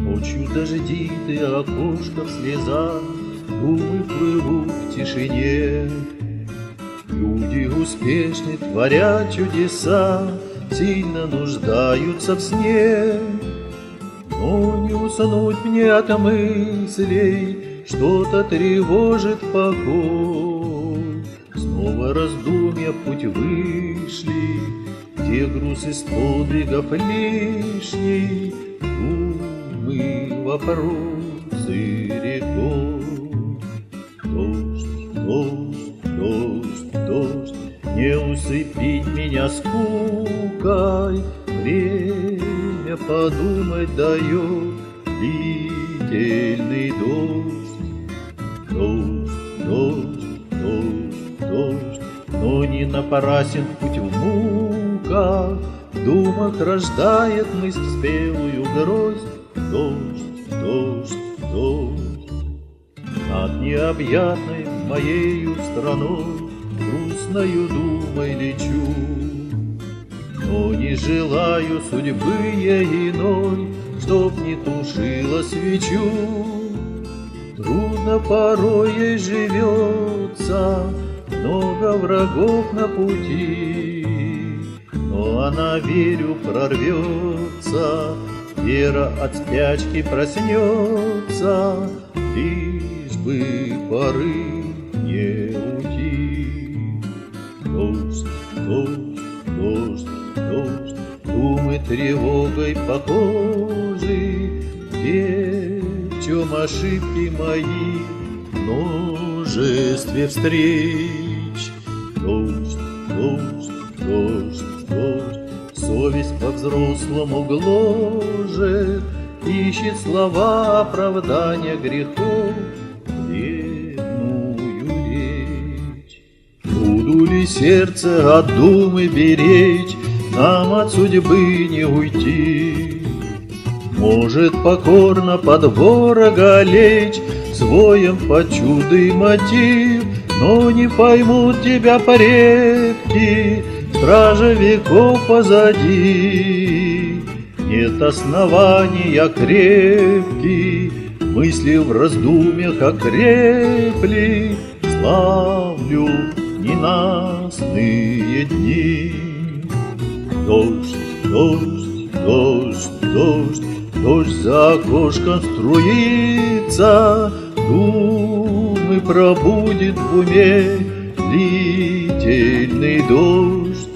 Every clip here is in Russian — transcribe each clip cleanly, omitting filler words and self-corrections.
Ночью дождит и окошко в слезах, думы плывут в тишине. Люди успешны, творят чудеса, сильно нуждаются в сне. Но не уснуть мне от мыслей, что-то тревожит покой. Снова раздумья в путь вышли, где груз из подвигов лишний, думы, вопросы рекой. Дождь, дождь, дождь, дождь, не усыпить меня скукой. Время подумать дает длительный дождь. Дождь, дождь, дождь, дождь, но не напрасен путь в муках. В думах рождает мысль спелую гроздь. Дождь, дождь, дождь. Над необъятной моею страной грустною думой лечу, но не желаю судьбы я иной, чтоб не тушила свечу. Трудно порой ей живется, много врагов на пути, но она, верю, прорвется, вера от спячки проснется, лишь бы поры не уйти. Дождь, дождь, дождь, дождь, думы тревогой похожи, где в чем ошибки мои в множестве встреч. Дождь, дождь, дождь, дождь, совесть по-взрослому гложет, ищет слова оправдания грехов, вредную речь. Буду ли сердце от думы беречь, нам от судьбы не уйти? Может покорно под ворога лечь, своем под чудный мотив, но не поймут тебя предки, стража веков позади. Нет основания крепких, мысли в раздумьях окрепли, славлю ненастные дни. Дождь, дождь, дождь, дождь, дождь за окошком струится, думы пробудит в уме длительный дождь.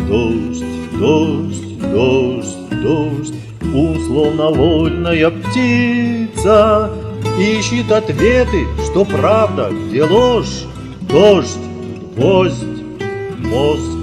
Дождь, дождь, дождь, дождь, ум словно вольная птица ищет ответы, что правда, где ложь. Дождь, гвоздь, мозг.